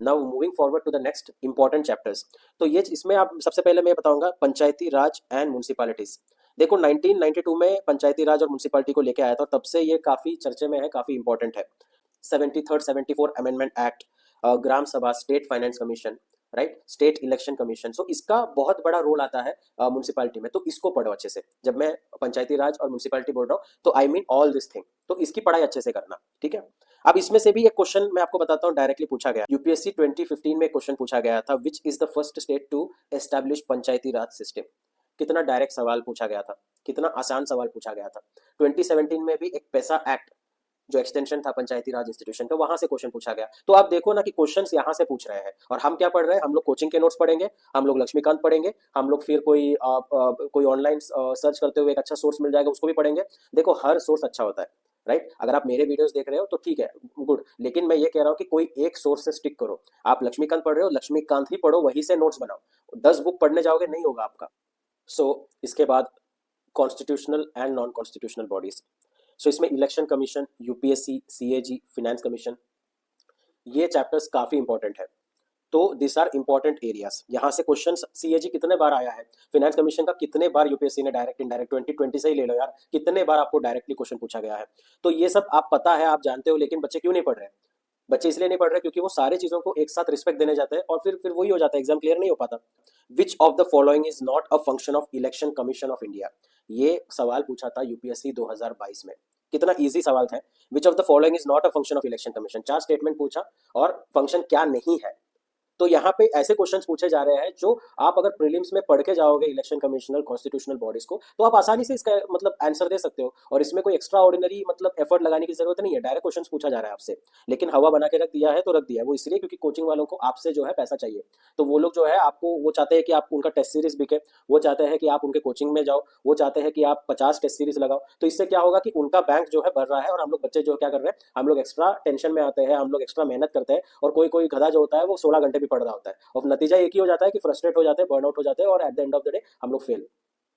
Now moving forward to the next important chapters. तो ये इसमें आप सबसे पहले मैं बताऊंगा पंचायती राज एंड म्यूनिसिपैलिटीज। देखो 1992 में पंचायती राज और म्यूनिसिपैलिटी को लेके आया था और तब से ये काफी चर्चे में है, काफी इंपॉर्टेंट है। 73rd 74 amendment act, gram sabha, state finance commission, right, state election commission. So इसका बहुत बड़ा रोल आता है म्यूनिसिपैलिटी में, तो इसको पढ़ो अच्छे से। जब मैं पंचायती राज और म्यूनिसिपैलिटी बोल रहा हूँ तो I mean all this thing, तो इसकी पढ़ाई अच्छे से करना, ठीक है। अब इसमें से भी एक क्वेश्चन मैं आपको बताता हूँ, डायरेक्टली पूछा गया यूपीएससी 2015 में क्वेश्चन पूछा गया था, which is the first state to establish panchayati raj system. कितना डायरेक्ट सवाल पूछा गया था, कितना आसान सवाल पूछा गया था। 2017 में भी एक पैसा एक्ट जो एक्सटेंशन था पंचायती राज इंस्टीट्यूशन का, वहां से क्वेश्चन पूछा गया। तो आप देखो ना कि क्वेश्चंस यहाँ से पूछ रहे हैं, और हम क्या पढ़ रहे हैं, हम लोग कोचिंग के नोट्स पढ़ेंगे, हम लोग लक्ष्मीकांत पढ़ेंगे, हम लोग फिर कोई ऑनलाइन सर्च करते हुए एक अच्छा सोर्स मिल जाएगा उसको भी पढ़ेंगे। देखो हर सोर्स अच्छा होता है, राइट। अगर आप मेरे वीडियोस देख रहे हो तो ठीक है, गुड, लेकिन मैं ये कह रहा हूँ कि कोई एक सोर्स से स्टिक करो। आप लक्ष्मीकांत पढ़ रहे हो, लक्ष्मीकांत ही पढ़ो, वहीं से नोट्स बनाओ। 10 बुक पढ़ने जाओगे नहीं होगा आपका। इसके बाद constitutional and non constitutional bodies. इसमें election commission, UPSC, CAG, finance commission, ये चैप्टर्स काफी इंपॉर्टेंट है। तो दिस आर इंपॉर्टेंट एरियाज। यहाँ से क्वेश्चन सीएजी कितने बार आया है, फिनेंस कमीशन का कितने बार यूपीएससी ने डायरेक्ट इनडायरेक्ट 2020 से ही ले लो यार, कितने बार आपको डायरेक्टली क्वेश्चन पूछा गया है। तो ये सब आप पता है, आप जानते हो, लेकिन बच्चे क्यों नहीं पढ़ रहे? बच्चे इसलिए नहीं पढ़ रहे क्योंकि वो सारी चीजों को एक साथ रिस्पेक्ट देने जाते हैं और फिर वही हो जाता है, एग्जाम क्लियर नहीं हो पाता। Which of the following is not a function of election commission of India. ये सवाल पूछा था यूपीएससी 2022 में। कितना इजी सवाल था। Which of the following is not a function of election commission, 4 statement पूछा और फंक्शन क्या नहीं है। तो यहाँ पे ऐसे क्वेश्चंस पूछे जा रहे हैं जो आप अगर प्रीलिम्स में पढ़ के जाओगे इलेक्शन कमिश्नर कॉन्स्टिट्यूशनल बॉडीज को, तो आप आसानी से इसका मतलब आंसर दे सकते हो, और इसमें कोई एक्स्ट्रा ऑर्डिनरी मतलब एफर्ट लगाने की जरूरत नहीं है, डायरेक्ट क्वेश्चंस पूछा जा रहा है आपसे। लेकिन हवा बना के रख दिया है तो रख दिया है, वो इसलिए क्योंकि कोचिंग वालों को आपसे जो है पैसा चाहिए। तो वो लोग जो है आपको, वो चाहते हैं कि आप उनका टेस्ट सीरीज बिके, वो चाहते हैं कि आप उनके कोचिंग में जाओ, वो चाहते हैं कि आप 50 टेस्ट सीरीज लगाओ। तो इससे क्या होगा कि उनका बैंक जो है बढ़ रहा है, और हम लोग बच्चे जो क्या कर रहे हैं, हम लोग एक्स्ट्रा टेंशन में आते हैं, हम लोग एक्स्ट्रा मेहनत करते हैं, और कोई कोई गधा जो होता है वो 16 घंटे भी पढ़ रहा होता है, और नतीजा एक ही हो जाता है कि फ्रस्ट्रेट हो जाते हैं, बर्नआउट हो जाते हैं, और at the end of the day हम लोग फेल।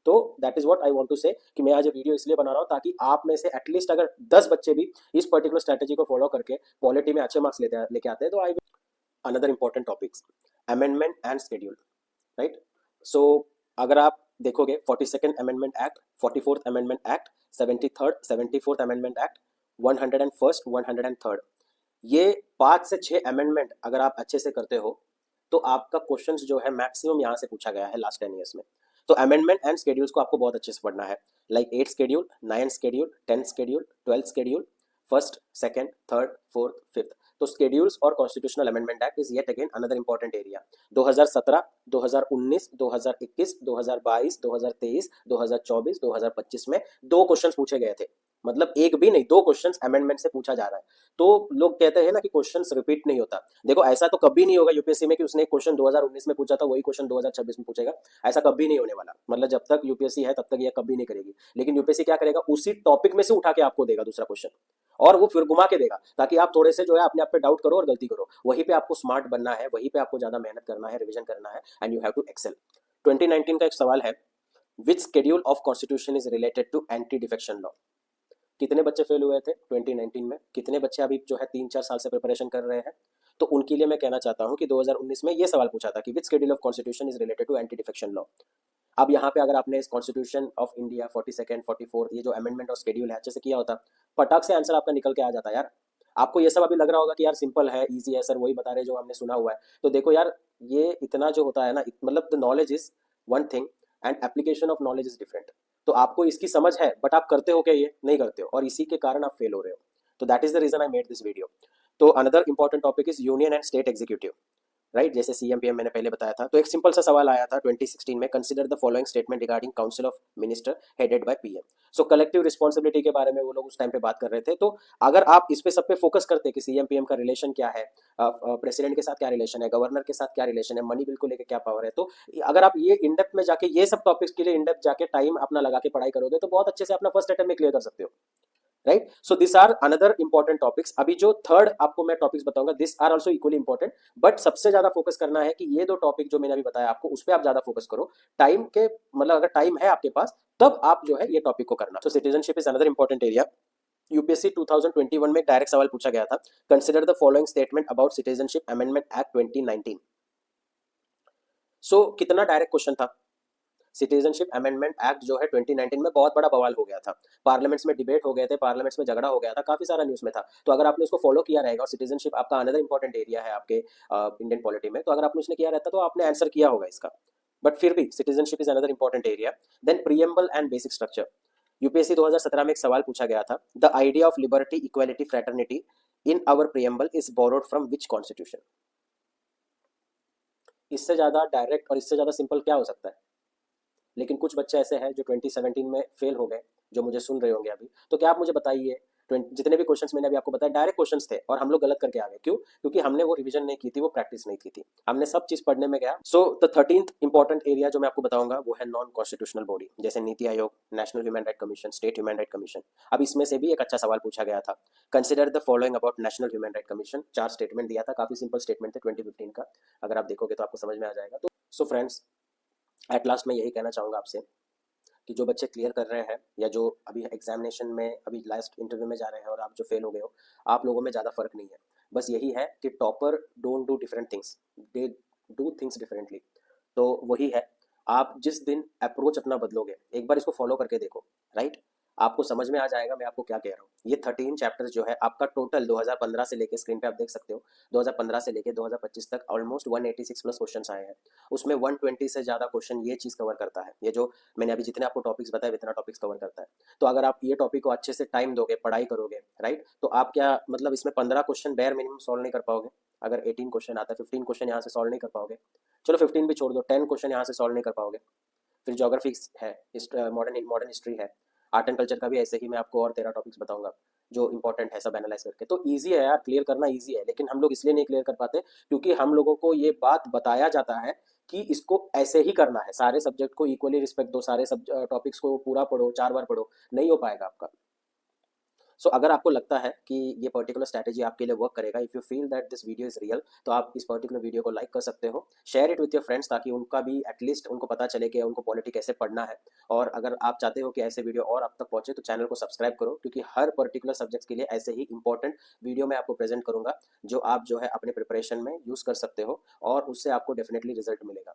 तो that is what I want to say, कि मैं आज ये वीडियो इसलिए बना रहा हूं ताकि आप में से एटलीस्ट अगर 10 बच्चे भी इस पर्टिकुलर स्ट्रेटेजी को फॉलो करके पॉलिटी में अच्छे मार्क्स लेके आते हैं, तो I another important topics, amendment and schedule, right. So अगर आप देखोगे 42nd amendment act, 44th amendment act, 73rd 74th amendment act, 101st 103rd, ये 5 से 6 अमेंडमेंट अगर आप अच्छे से करते हो तो आपका क्वेश्चंस जो है मैक्सिमम यहाँ से पूछा गया है लास्ट 10 ईयर्स में। तो अमेंडमेंट एंड स्केड्यूल्स को आपको बहुत अच्छे से पढ़ना है, like 8 schedule, 9 schedule, 10 schedule, 12 schedule, first, second, third, fourth, fifth. तो स्केड्यूल्स और constitutional amendment act is yet again another important area. 2017, 2019, 2021, 2022, 2023, 2024, 2025 में 2 क्वेश्चंस पूछे गए थे, मतलब एक भी नहीं, 2 क्वेश्चंस अमेंडमेंट से पूछा जा रहा है। तो लोग कहते हैं ना कि क्वेश्चंस रिपीट नहीं होता। देखो ऐसा तो कभी नहीं होगा यूपीएससी में कि उसने एक क्वेश्चन 2019 में पूछा था वही क्वेश्चन 2026 में पूछेगा, ऐसा कभी नहीं होने वाला। मतलब जब तक यूपीएससी है तब तक ये कभी नहीं करेगी। लेकिन यूपीएससी क्या करेगा, उसी टॉपिक में से उठा के आपको देगा दूसरा क्वेश्चन, और वो फिर घुमा के देगा ताकि आप थोड़े से जो है अपने आप पे डाउट करो और गलती करो। वहीं पे आपको स्मार्ट बनना है, वहीं पे आपको ज्यादा मेहनत करना है, रिविजन करना है, and you have to excel. 2019 का एक सवाल है, which schedule of constitution is related to anti defection law. कितने बच्चे फेल हुए थे 2019 में, कितने बच्चे अभी जो है 3-4 साल से प्रिपरेशन कर रहे हैं। तो उनके लिए मैं कहना चाहता हूं कि 2019 में ये सवाल पूछा था कि which schedule of constitution is related to anti defection law. अब यहाँ पे अगर आपने इस constitution of India 42nd 44th ये जो अमेंडमेंट और शेड्यूल है अच्छे से किया होता, फटाक से आंसर आपका निकल के आ जाता यार। आपको ये सब अभी लग रहा होगा कि यार सिंपल है, इजी है सर, वही बता रहे जो हमने सुना हुआ है। तो देखो यार, ये इतना जो होता है ना, मतलब the knowledge is one thing and application of knowledge is different. तो आपको इसकी समझ है, बट आप करते हो क्या, ये नहीं करते हो, और इसी के कारण आप फेल हो रहे हो। तो that is the reason I made this video. तो another important topic is union and state executive, right, जैसे सीएम पीएम मैंने पहले बताया था। तो एक सिंपल सा सवाल आया था 2016 में, consider the following statement regarding council of minister headed by PM. So collective responsibility के बारे में वो लोग उस टाइम पे बात कर रहे थे। तो अगर आप इस पे सब पे फोकस करते कि सीएम पीएम का रिलेशन क्या है, प्रेसिडेंट के साथ क्या रिलेशन है, गवर्नर के साथ क्या रिलेशन है, मनी बिल को लेकर क्या पावर है, तो अगर आप ये इनडेप्थ में जाके ये सब टॉपिक्स के लिए इनडेप्थ जाके टाइम अपना लगा के पढ़ाई करोगे तो बहुत अच्छे से अपना फर्स्ट अटेम्प्ट में क्लियर कर सकते हो, right. So this are another important topics. अभी जो थर्ड आपको मैं टॉपिक्स बताऊंगा, this are also equally important, but सबसे ज्यादा फोकस करना है कि ये 2 टॉपिक जो मैंने अभी बताया आपको, उस पर आप ज्यादा फोकस करो। टाइम के मतलब अगर टाइम है आपके पास तब आप जो है ये टॉपिक को करना। तो citizenship is another important area. UPSC 2021 में डायरेक्ट सवाल पूछा गया था, consider the following statement about citizenship amendment act 2019। सो कितना डायरेक्ट क्वेश्चन था। सिटीजनशिप अमेंडमेंट एक्ट जो है 2019 में बहुत बड़ा बवाल हो गया था, पार्लियामेंट्स में डिबेट हो गए थे, पार्लियामेंट्स में झगड़ा हो गया था, काफी सारा न्यूज में था। तो अगर आपने उसको फॉलो किया रहेगा, और सिटीजनशिप आपका अनदर इंपॉर्टेंट एरिया है आपके इंडियन पॉलिटी में, तो अगर आपने उसने किया रहता तो आपने आंसर किया होगा इसका। बट फिर भी citizenship is another important area. Then preamble and basic structure. UPSC 2017 में एक सवाल पूछा गया था, the idea of liberty equality fraternity in our preamble is borrowed from which constitution. इससे ज्यादा डायरेक्ट और इससे ज्यादा सिंपल क्या हो सकता है। लेकिन कुछ बच्चे ऐसे हैं जो 2017 में फेल हो गए, जो मुझे सुन रहे होंगे अभी, तो क्या आप मुझे बताइए, जितने भी क्वेश्चंस मैंने अभी आपको बताया डायरेक्ट क्वेश्चंस थे और हम लोग गलत करके आ गए, क्यों? क्योंकि हमने वो रिवीजन नहीं की थी, वो प्रैक्टिस नहीं की थी, हमने सब चीज पढ़ने में गया। So the 13th important area जो मैं आपको बताऊंगा वो है नॉन कॉन्स्टिट्यूशनल बॉडी, जैसे NITI Aayog, national human right commission, state human right commission. अब इसमें से भी एक अच्छा सवाल पूछा गया था, consider the following about national human right commission. 4 statement दिया था, काफी सिंपल स्टेटमेंट थे 2015 का, अगर आप देखोगे तो आपको समझ में आ जाएगा। तो सो फ्रेंड्स, एट लास्ट मैं यही कहना चाहूंगा आपसे कि जो बच्चे क्लियर कर रहे हैं या जो अभी एग्जामिनेशन में अभी लास्ट इंटरव्यू में जा रहे हैं और आप जो फेल हो गए हो, आप लोगों में ज़्यादा फर्क नहीं है। बस यही है कि topper don't do different things, they do things differently. तो वही है, आप जिस दिन अप्रोच अपना बदलोगे, एक बार इसको फॉलो करके देखो, राइट, आपको समझ में आ जाएगा मैं आपको क्या कह रहा हूँ। ये 13 चैप्टर्स जो है आपका टोटल 2015 से लेके, स्क्रीन पे आप देख सकते हो, 2015 से लेके 2025 तक ऑलमोस्ट 186 प्लस क्वेश्चन आए हैं। उसमें 120 से ज़्यादा क्वेश्चन ये चीज़ कवर करता है, ये जो मैंने अभी जितने आपको टॉपिक्स बताए इतना टॉपिक्स कवर करता है। तो अगर आप ये टॉपिक को अच्छे से टाइम दोगे, पढ़ाई करोगे, राइट, तो आप क्या मतलब इसमें 15 क्वेश्चन बेयर मिनिमम सॉल्व नहीं कर पाओगे। अगर 18 क्वेश्चन आता है, 15 क्वेश्चन यहाँ से सॉल्व नहीं कर पाओगे, चलो 15 भी छोड़ दो, 10 क्वेश्चन यहाँ से सॉल्व नहीं कर पाओगे। फिर ज्योग्राफी है, मॉडर्न मॉडर्न हिस्ट्री है, आर्ट एंड कल्चर का भी ऐसे ही मैं आपको और 13 टॉपिक्स बताऊंगा जो इंपॉर्टेंट है, सब एनालाइज करके। तो ईजी है यार, क्लियर करना ईजी है, लेकिन हम लोग इसलिए नहीं क्लियर कर पाते क्योंकि हम लोगों को ये बात बताया जाता है कि इसको ऐसे ही करना है, सारे सब्जेक्ट को इक्वली रिस्पेक्ट दो, सारे सब टॉपिक्स को पूरा पढ़ो, 4 बार पढ़ो, नहीं हो पाएगा आपका। सो अगर आपको लगता है कि ये पर्टिकुलर स्ट्रैटेजी आपके लिए वर्क करेगा, if you feel that this video is real, तो आप इस पर्टिकुलर वीडियो को लाइक कर सकते हो, share it with your friends, ताकि उनका भी एटलीस्ट उनको पता चले कि उनको पॉलिटी कैसे पढ़ना है। और अगर आप चाहते हो कि ऐसे वीडियो और आप तक पहुंचे तो चैनल को सब्सक्राइब करो, क्योंकि हर पर्टिकुलर सब्जेक्ट्स के लिए ऐसे ही इंपॉर्टेंट वीडियो मैं आपको प्रेजेंट करूंगा, जो आप जो है अपने प्रिपरेशन में यूज़ कर सकते हो और उससे आपको डेफिनेटली रिजल्ट मिलेगा।